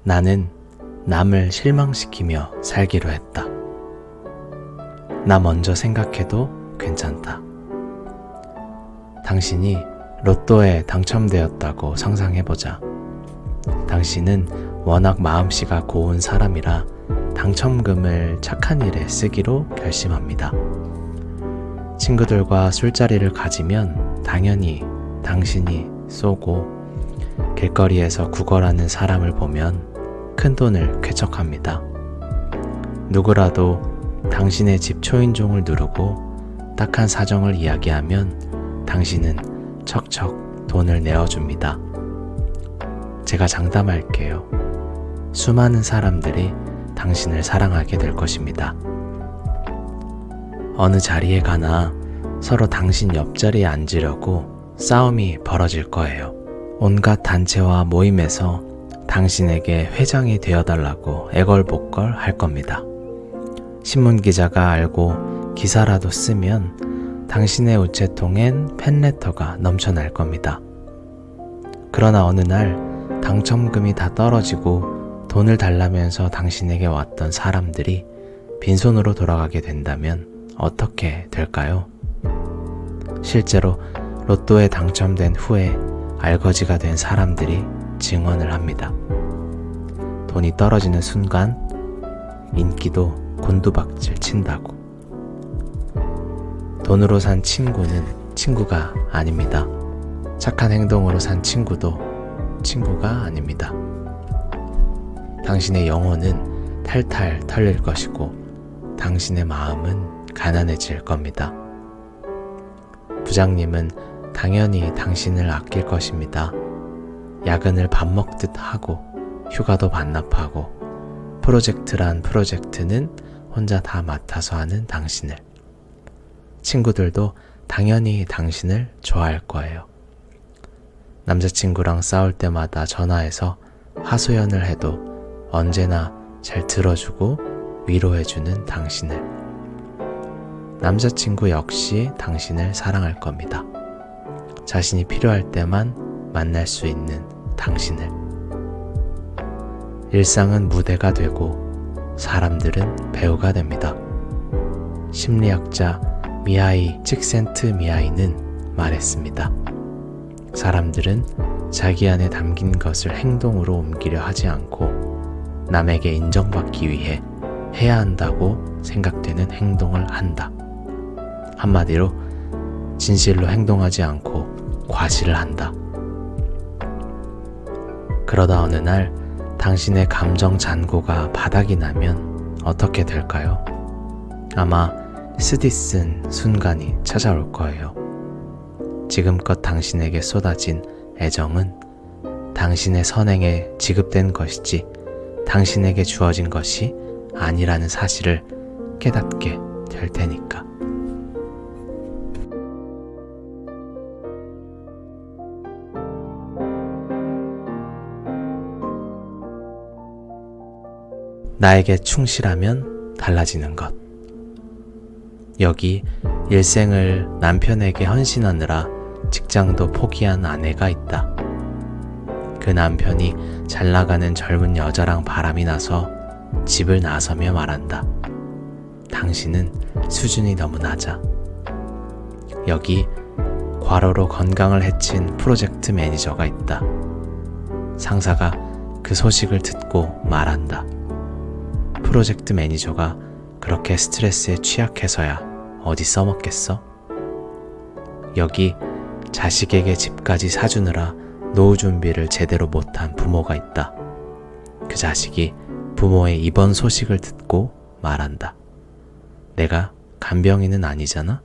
나는 남을 실망시키며 살기로 했다. 나 먼저 생각해도 괜찮다. 당신이 로또에 당첨되었다고 상상해보자. 당신은 워낙 마음씨가 고운 사람이라 당첨금을 착한 일에 쓰기로 결심합니다. 친구들과 술자리를 가지면 당연히 당신이 쏘고 길거리에서 구걸하는 사람을 보면 큰돈을 쾌척합니다. 누구라도 당신의 집 초인종을 누르고 딱한 사정을 이야기하면 당신은 척척 돈을 내어줍니다. 제가 장담할게요. 수많은 사람들이 당신을 사랑하게 될 것입니다. 어느 자리에 가나 서로 당신 옆자리에 앉으려고 싸움이 벌어질 거예요. 온갖 단체와 모임에서 당신에게 회장이 되어달라고 애걸복걸 할 겁니다. 신문기자가 알고 기사라도 쓰면 당신의 우체통엔 팬레터가 넘쳐날 겁니다. 그러나 어느 날 당첨금이 다 떨어지고 돈을 달라면서 당신에게 왔던 사람들이 빈손으로 돌아가게 된다면 어떻게 될까요? 실제로 로또에 당첨된 후에 알거지가 된 사람들이 증언을 합니다. 돈이 떨어지는 순간 인기도 곤두박질 친다고. 돈으로 산 친구는 친구가 아닙니다. 착한 행동으로 산 친구도 친구가 아닙니다. 당신의 영혼은 탈탈 털릴 것이고 당신의 마음은 가난해질 겁니다. 부장님은 당연히 당신을 아낄 것입니다. 야근을 밥 먹듯 하고 휴가도 반납하고 프로젝트란 프로젝트는 혼자 다 맡아서 하는 당신을. 친구들도 당연히 당신을 좋아할 거예요. 남자친구랑 싸울 때마다 전화해서 하소연을 해도 언제나 잘 들어주고 위로해주는 당신을. 남자친구 역시 당신을 사랑할 겁니다. 자신이 필요할 때만 만날 수 있는 당신을. 일상은 무대가 되고 사람들은 배우가 됩니다. 심리학자 미하이 칙센트미하이는 말했습니다. 사람들은 자기 안에 담긴 것을 행동으로 옮기려 하지 않고 남에게 인정받기 위해 해야 한다고 생각되는 행동을 한다. 한마디로 진실로 행동하지 않고 과시를 한다. 그러다 어느 날 당신의 감정 잔고가 바닥이 나면 어떻게 될까요? 아마 쓰디쓴 순간이 찾아올 거예요. 지금껏 당신에게 쏟아진 애정은 당신의 선행에 지급된 것이지 당신에게 주어진 것이 아니라는 사실을 깨닫게 될 테니까. 나에게 충실하면 달라지는 것. 여기 일생을 남편에게 헌신하느라 직장도 포기한 아내가 있다. 그 남편이 잘 나가는 젊은 여자랑 바람이 나서 집을 나서며 말한다. 당신은 수준이 너무 낮아. 여기 과로로 건강을 해친 프로젝트 매니저가 있다. 상사가 그 소식을 듣고 말한다. 프로젝트 매니저가 그렇게 스트레스에 취약해서야 어디 써먹겠어? 여기 자식에게 집까지 사주느라 노후 준비를 제대로 못한 부모가 있다. 그 자식이 부모의 입원 소식을 듣고 말한다. 내가 간병인은 아니잖아?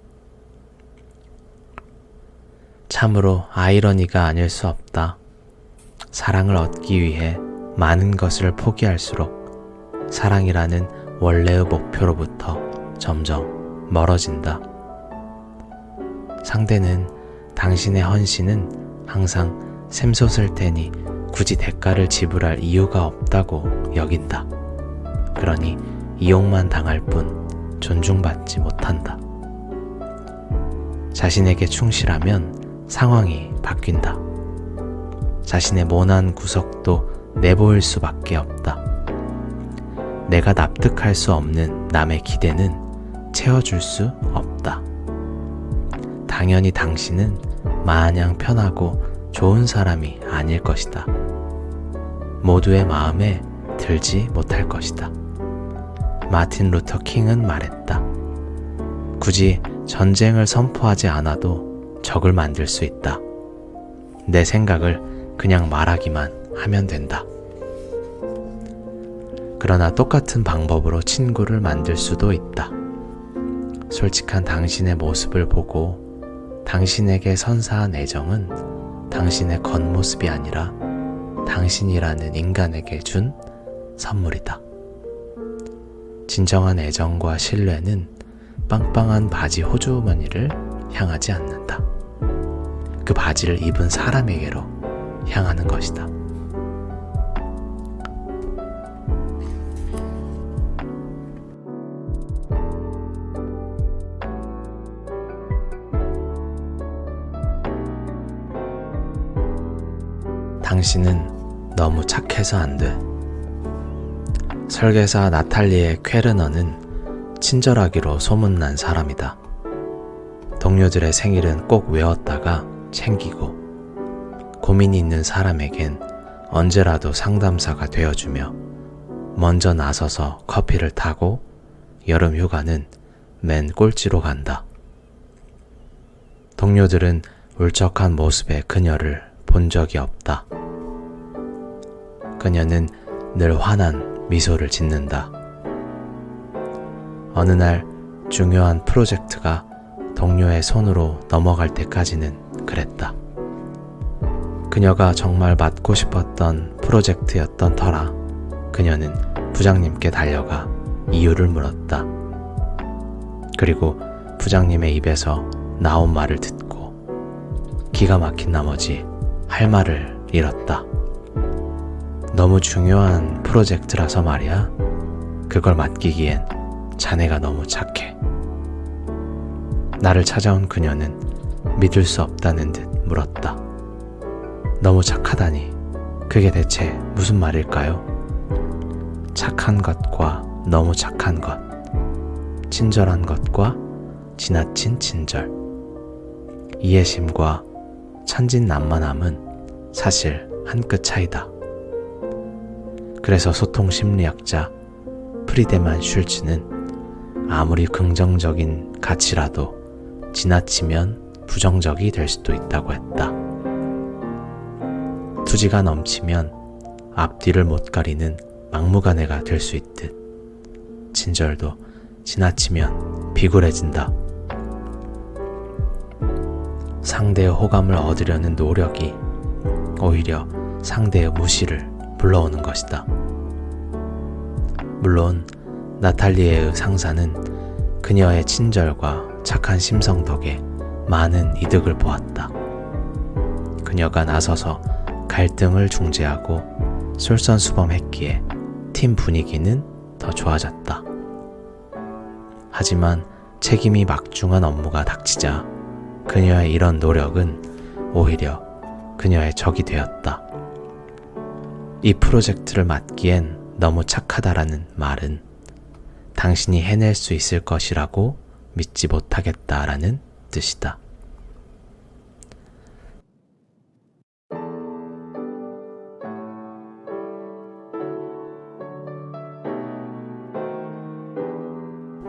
참으로 아이러니가 아닐 수 없다. 사랑을 얻기 위해 많은 것을 포기할수록 사랑이라는 원래의 목표로부터 점점 멀어진다. 상대는 당신의 헌신은 항상 샘솟을 테니 굳이 대가를 지불할 이유가 없다고 여긴다. 그러니 이용만 당할 뿐 존중받지 못한다. 자신에게 충실하면 상황이 바뀐다. 자신의 모난 구석도 내보일 수밖에 없다. 내가 납득할 수 없는 남의 기대는 채워줄 수 없다. 당연히 당신은 마냥 편하고 좋은 사람이 아닐 것이다. 모두의 마음에 들지 못할 것이다. 마틴 루터 킹은 말했다. 굳이 전쟁을 선포하지 않아도 적을 만들 수 있다. 내 생각을 그냥 말하기만 하면 된다. 그러나 똑같은 방법으로 친구를 만들 수도 있다. 솔직한 당신의 모습을 보고 당신에게 선사한 애정은 당신의 겉모습이 아니라 당신이라는 인간에게 준 선물이다. 진정한 애정과 신뢰는 빵빵한 바지 호주머니를 향하지 않는다. 그 바지를 입은 사람에게로 향하는 것이다. 당신은 너무 착해서 안 돼. 설계사 나탈리에 퀘르너는 친절하기로 소문난 사람이다. 동료들의 생일은 꼭 외웠다가 챙기고 고민이 있는 사람에겐 언제라도 상담사가 되어주며 먼저 나서서 커피를 타고 여름 휴가는 맨 꼴찌로 간다. 동료들은 울적한 모습의 그녀를 본 적이 없다. 그녀는 늘 환한 미소를 짓는다. 어느 날 중요한 프로젝트가 동료의 손으로 넘어갈 때까지는 그랬다. 그녀가 정말 맡고 싶었던 프로젝트였던 터라 그녀는 부장님께 달려가 이유를 물었다. 그리고 부장님의 입에서 나온 말을 듣고 기가 막힌 나머지 할 말을 잃었다. 너무 중요한 프로젝트라서 말이야. 그걸 맡기기엔 자네가 너무 착해. 나를 찾아온 그녀는 믿을 수 없다는 듯 물었다. 너무 착하다니, 그게 대체 무슨 말일까요? 착한 것과 너무 착한 것, 친절한 것과 지나친 친절, 이해심과 천진난만함은 사실 한 끗 차이다. 그래서 소통심리학자 프리데만 슐츠는 아무리 긍정적인 가치라도 지나치면 부정적이 될 수도 있다고 했다. 투지가 넘치면 앞뒤를 못 가리는 막무가내가 될 수 있듯 친절도 지나치면 비굴해진다. 상대의 호감을 얻으려는 노력이 오히려 상대의 무시를 불러오는 것이다. 물론 나탈리에의 상사는 그녀의 친절과 착한 심성 덕에 많은 이득을 보았다. 그녀가 나서서 갈등을 중재하고 솔선수범했기에 팀 분위기는 더 좋아졌다. 하지만 책임이 막중한 업무가 닥치자 그녀의 이런 노력은 오히려 그녀의 적이 되었다. 이 프로젝트를 맡기엔 너무 착하다라는 말은 당신이 해낼 수 있을 것이라고 믿지 못하겠다라는 뜻이다.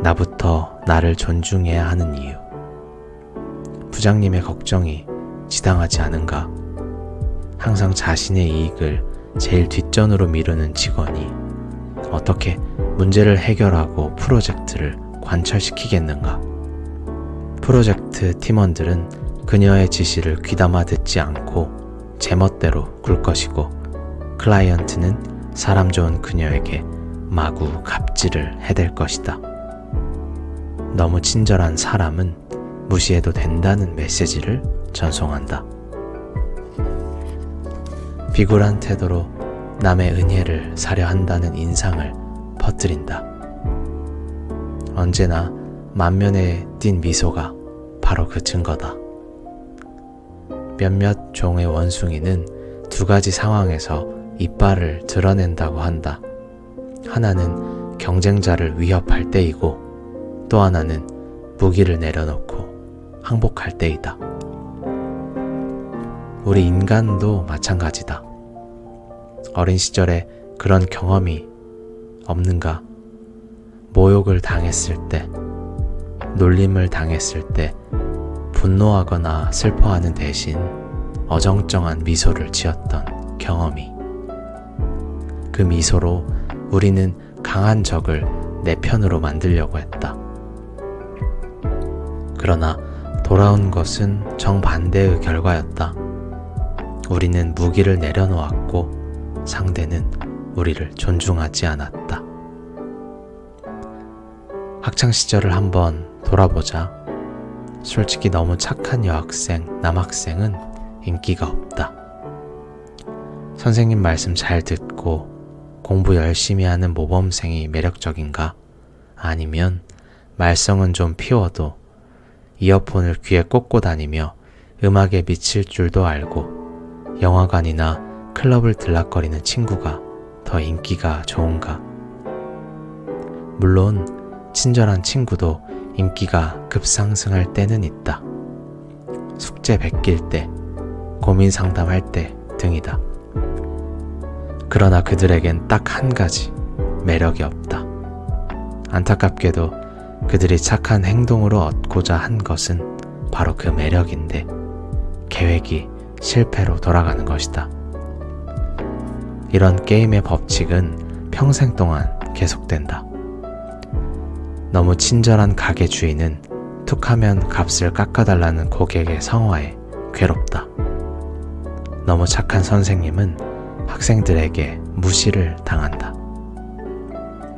나부터 나를 존중해야 하는 이유. 부장님의 걱정이 지당하지 않은가? 항상 자신의 이익을 제일 뒷전으로 미루는 직원이 어떻게 문제를 해결하고 프로젝트를 관철시키겠는가? 프로젝트 팀원들은 그녀의 지시를 귀담아 듣지 않고 제멋대로 굴 것이고 클라이언트는 사람 좋은 그녀에게 마구 갑질을 해댈 것이다. 너무 친절한 사람은 무시해도 된다는 메시지를 전송한다. 비굴한 태도로 남의 은혜를 사려 한다는 인상을 퍼뜨린다. 언제나 만면에 띈 미소가 바로 그 증거다. 몇몇 종의 원숭이는 두 가지 상황에서 이빨을 드러낸다고 한다. 하나는 경쟁자를 위협할 때이고 또 하나는 무기를 내려놓고 항복할 때이다. 우리 인간도 마찬가지다. 어린 시절에 그런 경험이 없는가? 모욕을 당했을 때, 놀림을 당했을 때 분노하거나 슬퍼하는 대신 어정쩡한 미소를 지었던 경험이. 그 미소로 우리는 강한 적을 내 편으로 만들려고 했다. 그러나 돌아온 것은 정반대의 결과였다. 우리는 무기를 내려놓았고 상대는 우리를 존중하지 않았다. 학창시절을 한번 돌아보자. 솔직히 너무 착한 여학생, 남학생은 인기가 없다. 선생님 말씀 잘 듣고 공부 열심히 하는 모범생이 매력적인가? 아니면 말썽은 좀 피워도 이어폰을 귀에 꽂고 다니며 음악에 미칠 줄도 알고 영화관이나 클럽을 들락거리는 친구가 더 인기가 좋은가? 물론 친절한 친구도 인기가 급상승할 때는 있다. 숙제 베낄 때, 고민 상담할 때 등이다. 그러나 그들에겐 딱 한 가지 매력이 없다. 안타깝게도 그들이 착한 행동으로 얻고자 한 것은 바로 그 매력인데 계획이 실패로 돌아가는 것이다. 이런 게임의 법칙은 평생 동안 계속된다. 너무 친절한 가게 주인은 툭하면 값을 깎아달라는 고객의 성화에 괴롭다. 너무 착한 선생님은 학생들에게 무시를 당한다.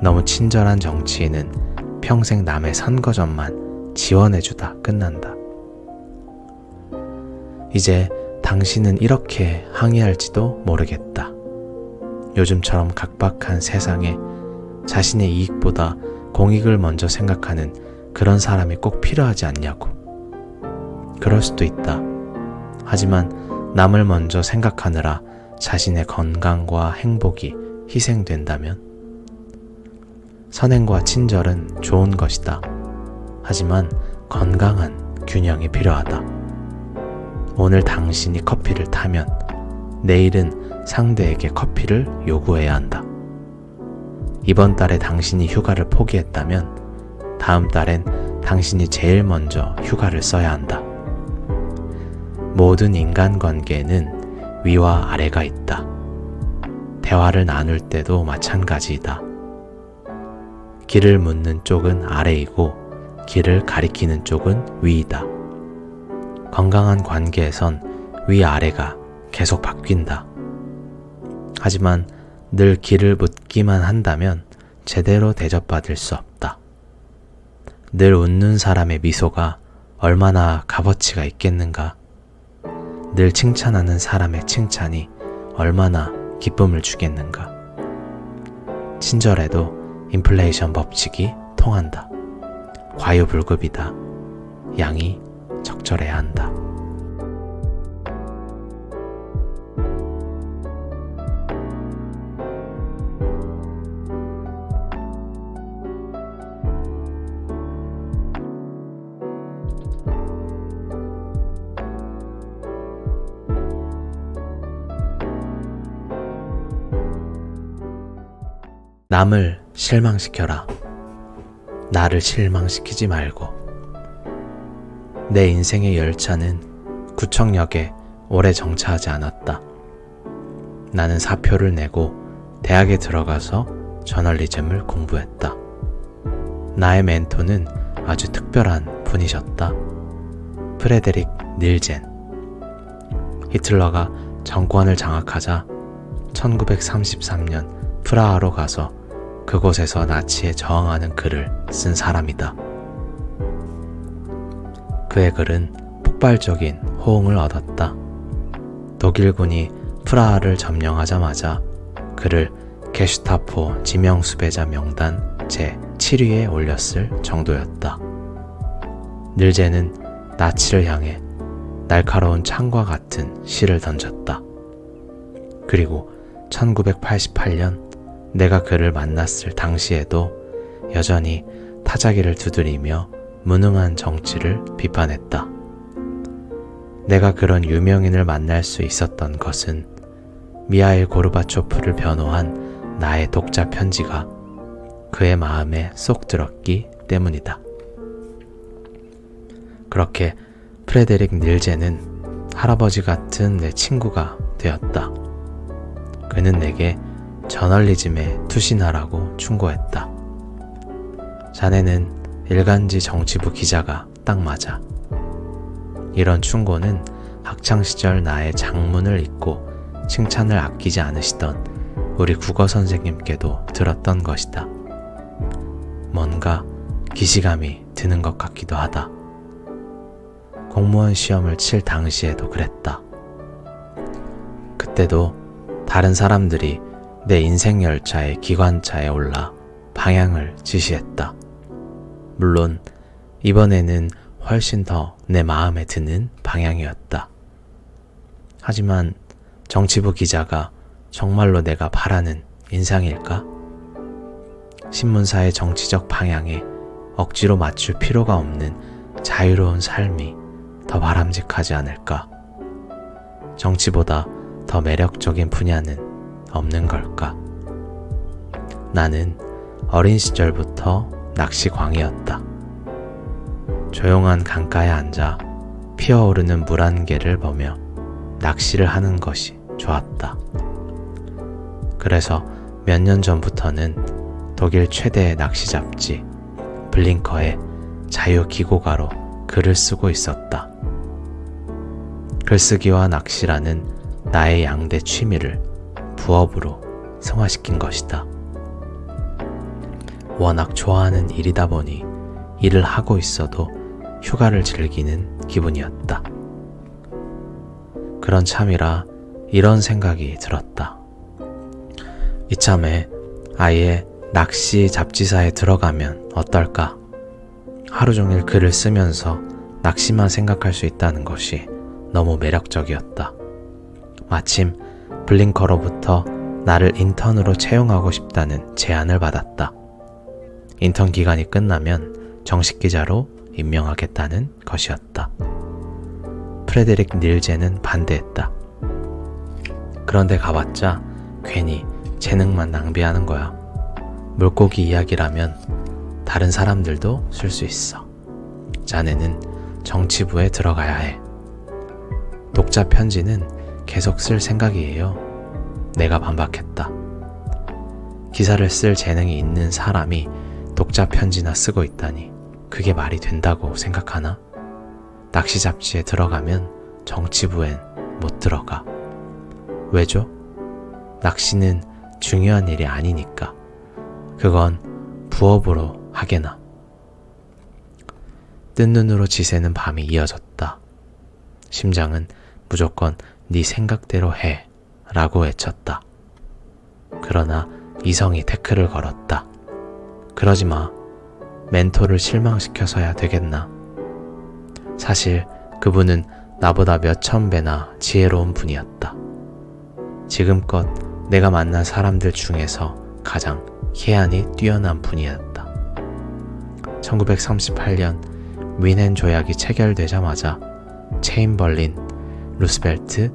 너무 친절한 정치인은 평생 남의 선거전만 지원해주다 끝난다. 이제 당신은 이렇게 항의할지도 모르겠다. 요즘처럼 각박한 세상에 자신의 이익보다 공익을 먼저 생각하는 그런 사람이 꼭 필요하지 않냐고. 그럴 수도 있다. 하지만 남을 먼저 생각하느라 자신의 건강과 행복이 희생된다면? 선행과 친절은 좋은 것이다. 하지만 건강한 균형이 필요하다. 오늘 당신이 커피를 타면 내일은 상대에게 커피를 요구해야 한다. 이번 달에 당신이 휴가를 포기했다면 다음 달엔 당신이 제일 먼저 휴가를 써야 한다. 모든 인간관계에는 위와 아래가 있다. 대화를 나눌 때도 마찬가지이다. 길을 묻는 쪽은 아래이고 길을 가리키는 쪽은 위이다. 건강한 관계에선 위아래가 계속 바뀐다. 하지만 늘 길을 묻기만 한다면 제대로 대접받을 수 없다. 늘 웃는 사람의 미소가 얼마나 값어치가 있겠는가? 늘 칭찬하는 사람의 칭찬이 얼마나 기쁨을 주겠는가? 친절해도 인플레이션 법칙이 통한다. 과유불급이다. 양이 적절해야 한다. 남을 실망시켜라. 나를 실망시키지 말고. 내 인생의 열차는 구청역에 오래 정차하지 않았다. 나는 사표를 내고 대학에 들어가서 저널리즘을 공부했다. 나의 멘토는 아주 특별한 분이셨다. 프레데릭 닐젠. 히틀러가 정권을 장악하자 1933년 프라하로 가서 그곳에서 나치에 저항하는 글을 쓴 사람이다. 그의 글은 폭발적인 호응을 얻었다. 독일군이 프라하를 점령하자마자 그를 게슈타포 지명수배자 명단 제7위에 올렸을 정도였다. 닐젠은 나치를 향해 날카로운 창과 같은 시를 던졌다. 그리고 1988년 내가 그를 만났을 당시에도 여전히 타자기를 두드리며 무능한 정치를 비판했다. 내가 그런 유명인을 만날 수 있었던 것은 미하일 고르바초프를 변호한 나의 독자 편지가 그의 마음에 쏙 들었기 때문이다. 그렇게 프레데릭 닐제는 할아버지 같은 내 친구가 되었다. 그는 내게 저널리즘에 투신하라고 충고했다. 자네는 일간지 정치부 기자가 딱 맞아. 이런 충고는 학창시절 나의 장문을 읽고 칭찬을 아끼지 않으시던 우리 국어 선생님께도 들었던 것이다. 뭔가 기시감이 드는 것 같기도 하다. 공무원 시험을 칠 당시에도 그랬다. 그때도 다른 사람들이 내 인생 열차의 기관차에 올라 방향을 지시했다. 물론 이번에는 훨씬 더 내 마음에 드는 방향이었다. 하지만 정치부 기자가 정말로 내가 바라는 인상일까? 신문사의 정치적 방향에 억지로 맞출 필요가 없는 자유로운 삶이 더 바람직하지 않을까? 정치보다 더 매력적인 분야는 없는 걸까? 나는 어린 시절부터 낚시광이었다. 조용한 강가에 앉아 피어오르는 물 한 개를 보며 낚시를 하는 것이 좋았다. 그래서 몇 년 전부터는 독일 최대의 낚시 잡지 블링커의 자유기고가로 글을 쓰고 있었다. 글쓰기와 낚시라는 나의 양대 취미를 부업으로 승화시킨 것이다. 워낙 좋아하는 일이다 보니 일을 하고 있어도 휴가를 즐기는 기분이었다. 그런 참이라 이런 생각이 들었다. 이참에 아예 낚시 잡지사에 들어가면 어떨까? 하루 종일 글을 쓰면서 낚시만 생각할 수 있다는 것이 너무 매력적이었다. 마침 블링커로부터 나를 인턴으로 채용하고 싶다는 제안을 받았다. 인턴 기간이 끝나면 정식 기자로 임명하겠다는 것이었다. 프레데릭 닐제는 반대했다. 그런데 가봤자 괜히 재능만 낭비하는 거야. 물고기 이야기라면 다른 사람들도 쓸 수 있어. 자네는 정치부에 들어가야 해. 독자 편지는 계속 쓸 생각이에요. 내가 반박했다. 기사를 쓸 재능이 있는 사람이 독자 편지나 쓰고 있다니 그게 말이 된다고 생각하나? 낚시 잡지에 들어가면 정치부엔 못 들어가. 왜죠? 낚시는 중요한 일이 아니니까. 그건 부업으로 하게나. 뜬 눈으로 지새는 밤이 이어졌다. 심장은 무조건 네 생각대로 해 라고 외쳤다. 그러나 이성이 태클을 걸었다. 그러지 마. 멘토를 실망시켜서야 되겠나. 사실 그분은 나보다 몇천 배나 지혜로운 분이었다. 지금껏 내가 만난 사람들 중에서 가장 해안이 뛰어난 분이었다. 1938년 뮌헨 조약이 체결되자마자 체인벌린, 루스벨트,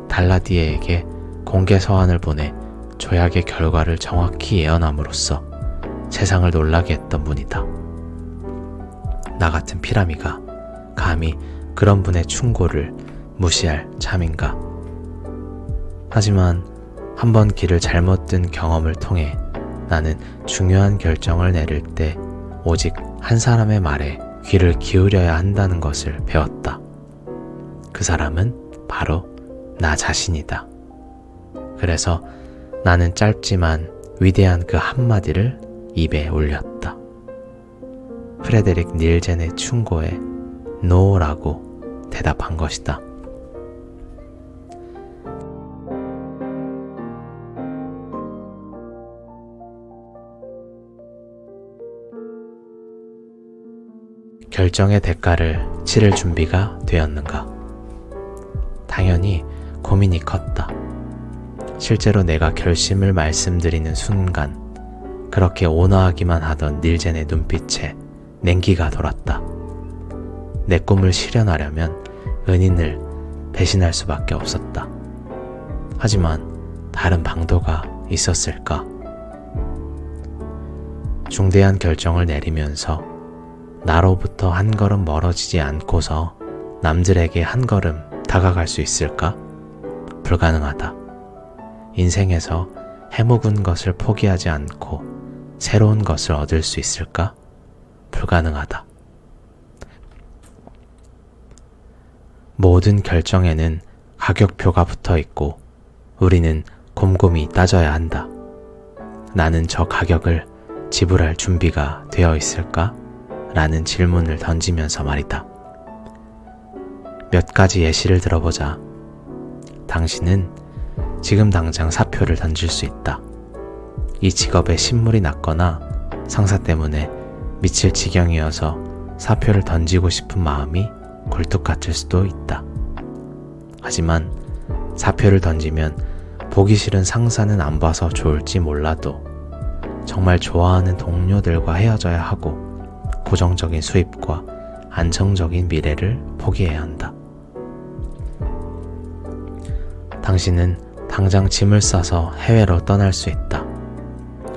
달라디에에게 공개 서한을 보내 조약의 결과를 정확히 예언함으로써 세상을 놀라게 했던 분이다. 나 같은 피라미가 감히 그런 분의 충고를 무시할 참인가. 하지만 한번 길을 잘못 든 경험을 통해 나는 중요한 결정을 내릴 때 오직 한 사람의 말에 귀를 기울여야 한다는 것을 배웠다. 그 사람은 바로 나 자신이다. 그래서 나는 짧지만 위대한 그 한마디를 입에 올렸다. 프레데릭 닐젠의 충고에 NO라고 대답한 것이다. 결정의 대가를 치를 준비가 되었는가? 당연히 고민이 컸다. 실제로 내가 결심을 말씀드리는 순간 그렇게 온화하기만 하던 닐젠의 눈빛에 냉기가 돌았다. 내 꿈을 실현하려면 은인을 배신할 수밖에 없었다. 하지만 다른 방도가 있었을까? 중대한 결정을 내리면서 나로부터 한 걸음 멀어지지 않고서 남들에게 한 걸음 다가갈 수 있을까? 불가능하다. 인생에서 해묵은 것을 포기하지 않고 새로운 것을 얻을 수 있을까? 불가능하다. 모든 결정에는 가격표가 붙어 있고 우리는 곰곰이 따져야 한다. 나는 저 가격을 지불할 준비가 되어 있을까? 라는 질문을 던지면서 말이다. 몇 가지 예시를 들어보자. 당신은 지금 당장 사표를 던질 수 있다. 이 직업에 신물이 났거나 상사 때문에 미칠 지경이어서 사표를 던지고 싶은 마음이 굴뚝 같을 수도 있다. 하지만 사표를 던지면 보기 싫은 상사는 안 봐서 좋을지 몰라도 정말 좋아하는 동료들과 헤어져야 하고 고정적인 수입과 안정적인 미래를 포기해야 한다. 당신은 당장 짐을 싸서 해외로 떠날 수 있다.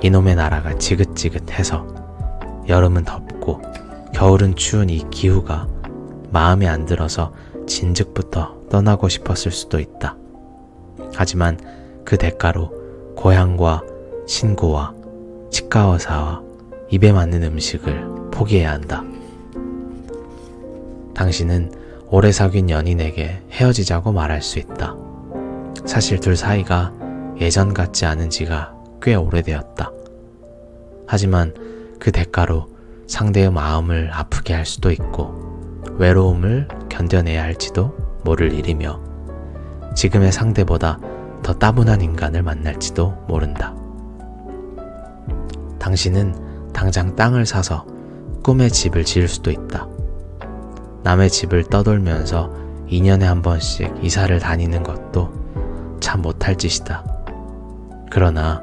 이놈의 나라가 지긋지긋해서 여름은 덥고 겨울은 추운 이 기후가 마음에 안 들어서 진즉부터 떠나고 싶었을 수도 있다. 하지만 그 대가로 고향과 친구와 치과 의사와 입에 맞는 음식을 포기해야 한다. 당신은 오래 사귄 연인에게 헤어지자고 말할 수 있다. 사실 둘 사이가 예전 같지 않은 지가 꽤 오래되었다. 하지만 그 대가로 상대의 마음을 아프게 할 수도 있고 외로움을 견뎌내야 할지도 모를 일이며 지금의 상대보다 더 따분한 인간을 만날지도 모른다. 당신은 당장 땅을 사서 꿈의 집을 지을 수도 있다. 남의 집을 떠돌면서 2년에 한 번씩 이사를 다니는 것도 참 못할 짓이다. 그러나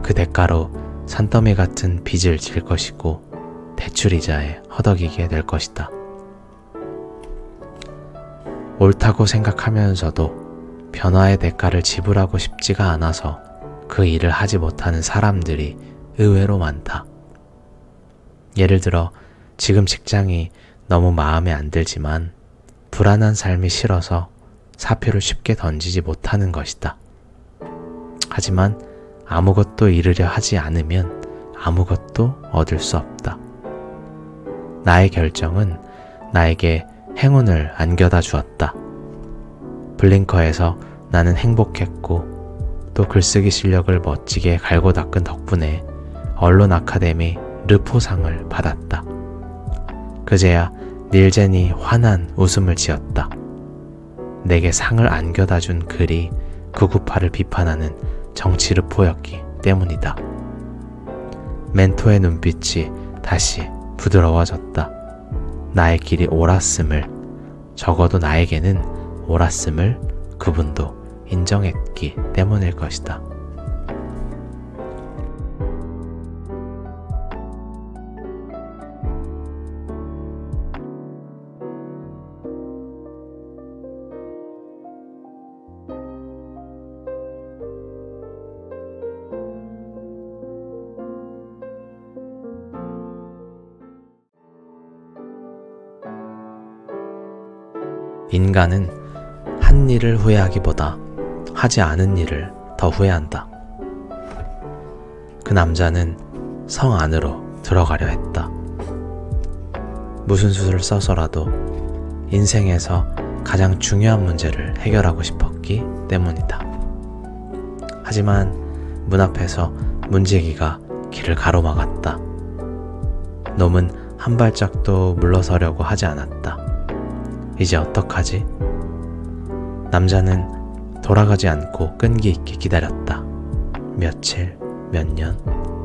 그 대가로 산더미 같은 빚을 질 것이고 대출이자에 허덕이게 될 것이다. 옳다고 생각하면서도 변화의 대가를 지불하고 싶지가 않아서 그 일을 하지 못하는 사람들이 의외로 많다. 예를 들어 지금 직장이 너무 마음에 안 들지만 불안한 삶이 싫어서 사표를 쉽게 던지지 못하는 것이다. 하지만 아무것도 이루려 하지 않으면 아무것도 얻을 수 없다. 나의 결정은 나에게 행운을 안겨다 주었다. 블링커에서 나는 행복했고 또 글쓰기 실력을 멋지게 갈고 닦은 덕분에 언론 아카데미 르포상을 받았다. 그제야 닐젠이 환한 웃음을 지었다. 내게 상을 안겨다 준 글이 998을 비판하는 정치 르포였기 때문이다. 멘토의 눈빛이 다시 부드러워졌다. 나의 길이 옳았음을, 적어도 나에게는 옳았음을 그분도 인정했기 때문일 것이다. 인간은 한 일을 후회하기보다 하지 않은 일을 더 후회한다. 그 남자는 성 안으로 들어가려 했다. 무슨 수를 써서라도 인생에서 가장 중요한 문제를 해결하고 싶었기 때문이다. 하지만 문 앞에서 문지기가 길을 가로막았다. 놈은 한 발짝도 물러서려고 하지 않았다. 이제 어떡하지? 남자는 돌아가지 않고 끈기 있게 기다렸다. 며칠, 몇 년,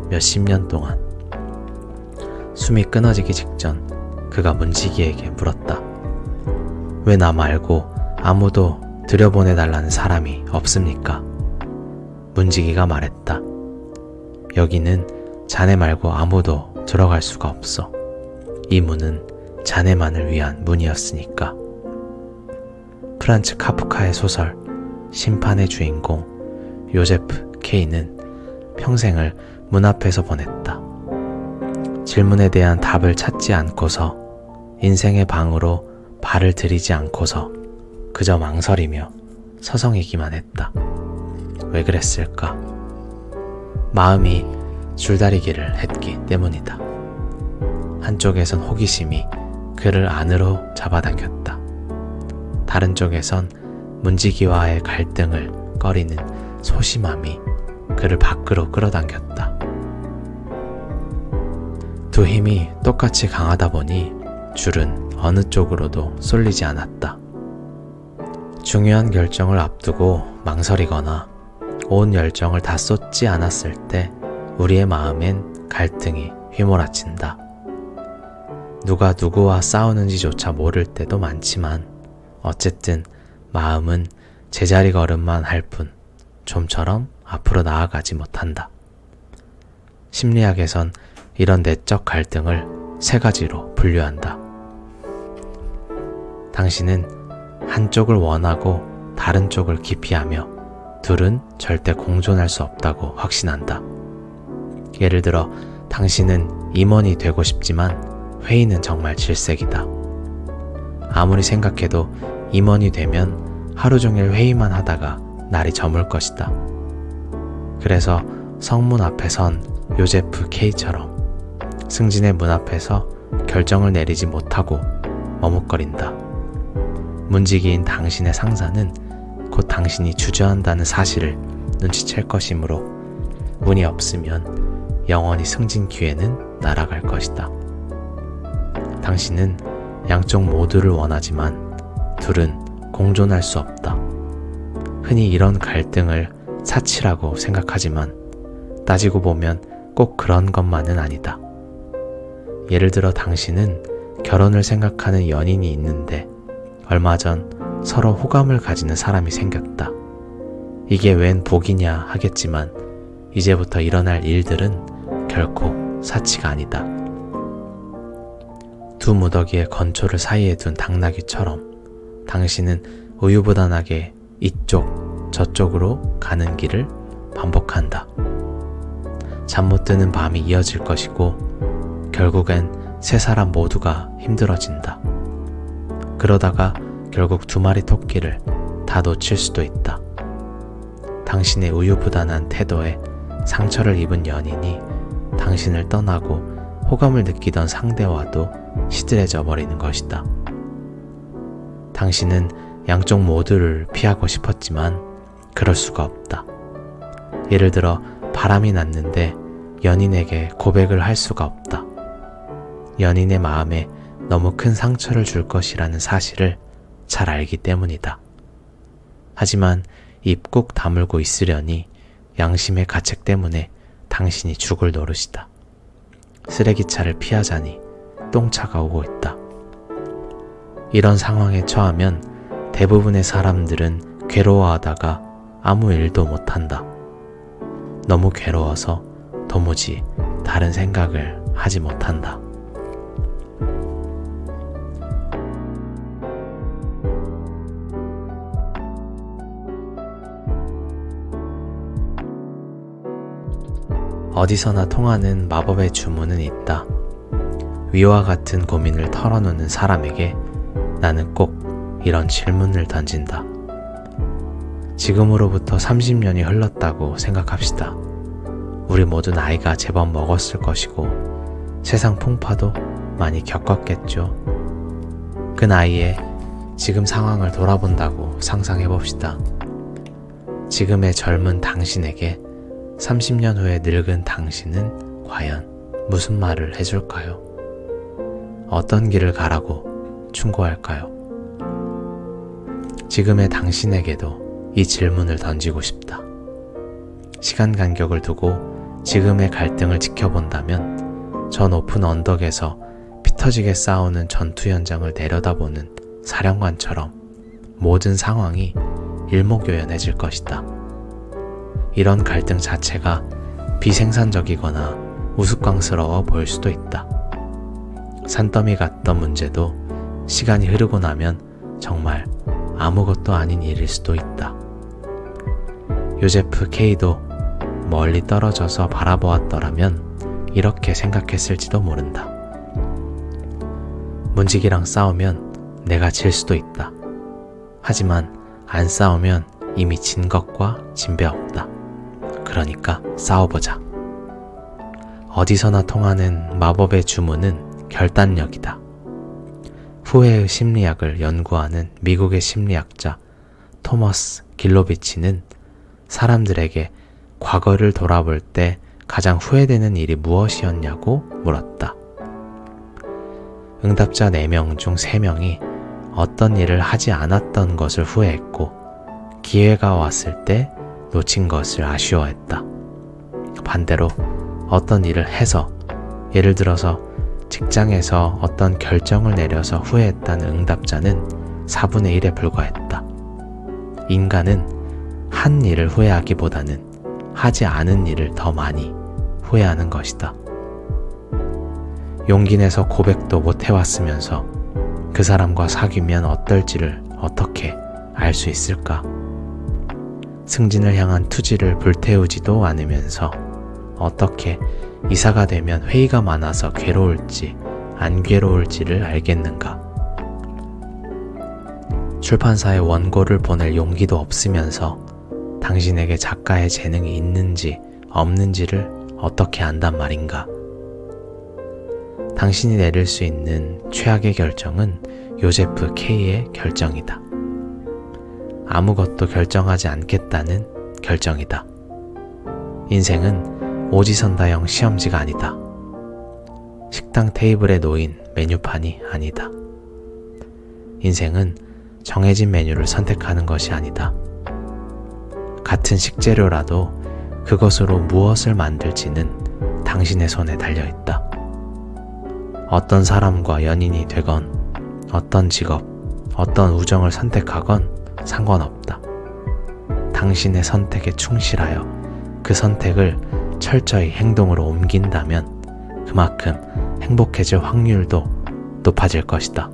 몇십 년 동안. 숨이 끊어지기 직전 그가 문지기에게 물었다. 왜 나 말고 아무도 들여보내달라는 사람이 없습니까? 문지기가 말했다. 여기는 자네 말고 아무도 들어갈 수가 없어. 이 문은 자네만을 위한 문이었으니까. 프란츠 카프카의 소설 심판의 주인공 요제프 K는 평생을 문 앞에서 보냈다. 질문에 대한 답을 찾지 않고서 인생의 방으로 발을 들이지 않고서 그저 망설이며 서성이기만 했다. 왜 그랬을까? 마음이 줄다리기를 했기 때문이다. 한쪽에선 호기심이 그를 안으로 잡아당겼다. 다른 쪽에선 문지기와의 갈등을 꺼리는 소심함이 그를 밖으로 끌어당겼다. 두 힘이 똑같이 강하다 보니 줄은 어느 쪽으로도 쏠리지 않았다. 중요한 결정을 앞두고 망설이거나 온 열정을 다 쏟지 않았을 때 우리의 마음엔 갈등이 휘몰아친다. 누가 누구와 싸우는지조차 모를 때도 많지만 어쨌든 마음은 제자리 걸음만 할 뿐 좀처럼 앞으로 나아가지 못한다. 심리학에선 이런 내적 갈등을 세 가지로 분류한다. 당신은 한쪽을 원하고 다른 쪽을 기피하며 둘은 절대 공존할 수 없다고 확신한다. 예를 들어 당신은 임원이 되고 싶지만 회의는 정말 질색이다. 아무리 생각해도 임원이 되면 하루 종일 회의만 하다가 날이 저물 것이다. 그래서 성문 앞에 선 요제프 K처럼 승진의 문 앞에서 결정을 내리지 못하고 머뭇거린다. 문지기인 당신의 상사는 곧 당신이 주저한다는 사실을 눈치챌 것이므로 운이 없으면 영원히 승진 기회는 날아갈 것이다. 당신은 양쪽 모두를 원하지만 둘은 공존할 수 없다. 흔히 이런 갈등을 사치라고 생각하지만 따지고 보면 꼭 그런 것만은 아니다. 예를 들어 당신은 결혼을 생각하는 연인이 있는데 얼마 전 서로 호감을 가지는 사람이 생겼다. 이게 웬 복이냐 하겠지만 이제부터 일어날 일들은 결코 사치가 아니다. 두 무더기의 건초를 사이에 둔 당나귀처럼 당신은 우유부단하게 이쪽 저쪽으로 가는 길을 반복한다. 잠 못 드는 밤이 이어질 것이고 결국엔 세 사람 모두가 힘들어진다. 그러다가 결국 두 마리 토끼를 다 놓칠 수도 있다. 당신의 우유부단한 태도에 상처를 입은 연인이 당신을 떠나고 호감을 느끼던 상대와도 시들해져 버리는 것이다. 당신은 양쪽 모두를 피하고 싶었지만 그럴 수가 없다. 예를 들어 바람이 났는데 연인에게 고백을 할 수가 없다. 연인의 마음에 너무 큰 상처를 줄 것이라는 사실을 잘 알기 때문이다. 하지만 입 꾹 다물고 있으려니 양심의 가책 때문에 당신이 죽을 노릇이다. 쓰레기차를 피하자니 똥차가 오고 있다. 이런 상황에 처하면 대부분의 사람들은 괴로워하다가 아무 일도 못한다. 너무 괴로워서 도무지 다른 생각을 하지 못한다. 어디서나 통하는 마법의 주문은 있다. 위와 같은 고민을 털어놓는 사람에게 나는 꼭 이런 질문을 던진다. 지금으로부터 30년이 흘렀다고 생각합시다. 우리 모두 나이가 제법 먹었을 것이고 세상 풍파도 많이 겪었겠죠. 그 나이에 지금 상황을 돌아본다고 상상해봅시다. 지금의 젊은 당신에게 30년 후에 늙은 당신은 과연 무슨 말을 해줄까요? 어떤 길을 가라고 충고할까요? 지금의 당신에게도 이 질문을 던지고 싶다. 시간 간격을 두고 지금의 갈등을 지켜본다면 저 높은 언덕에서 피 터지게 싸우는 전투 현장을 내려다보는 사령관처럼 모든 상황이 일목요연해질 것이다. 이런 갈등 자체가 비생산적이거나 우스꽝스러워 보일 수도 있다. 산더미 같던 문제도 시간이 흐르고 나면 정말 아무것도 아닌 일일 수도 있다. 요제프 K도 멀리 떨어져서 바라보았더라면 이렇게 생각했을지도 모른다. 문지기랑 싸우면 내가 질 수도 있다. 하지만 안 싸우면 이미 진 것과 진배 없다. 그러니까 싸워보자. 어디서나 통하는 마법의 주문은 결단력이다. 후회의 심리학을 연구하는 미국의 심리학자 토머스 길로비치는 사람들에게 과거를 돌아볼 때 가장 후회되는 일이 무엇이었냐고 물었다. 응답자 4명 중 3명이 어떤 일을 하지 않았던 것을 후회했고 기회가 왔을 때 놓친 것을 아쉬워했다. 반대로 어떤 일을 해서, 예를 들어서 직장에서 어떤 결정을 내려서 후회했다는 응답자는 4분의 1에 불과했다. 인간은 한 일을 후회하기보다는 하지 않은 일을 더 많이 후회하는 것이다. 용기 내서 고백도 못 해왔으면서 그 사람과 사귀면 어떨지를 어떻게 알 수 있을까? 승진을 향한 투지를 불태우지도 않으면서 어떻게 이사가 되면 회의가 많아서 괴로울지 안 괴로울지를 알겠는가? 출판사에 원고를 보낼 용기도 없으면서 당신에게 작가의 재능이 있는지 없는지를 어떻게 안단 말인가? 당신이 내릴 수 있는 최악의 결정은 요제프 K의 결정이다. 아무것도 결정하지 않겠다는 결정이다. 인생은 오지선다형 시험지가 아니다. 식당 테이블에 놓인 메뉴판이 아니다. 인생은 정해진 메뉴를 선택하는 것이 아니다. 같은 식재료라도 그것으로 무엇을 만들지는 당신의 손에 달려있다. 어떤 사람과 연인이 되건 어떤 직업, 어떤 우정을 선택하건 상관없다. 당신의 선택에 충실하여 그 선택을 철저히 행동으로 옮긴다면 그만큼 행복해질 확률도 높아질 것이다.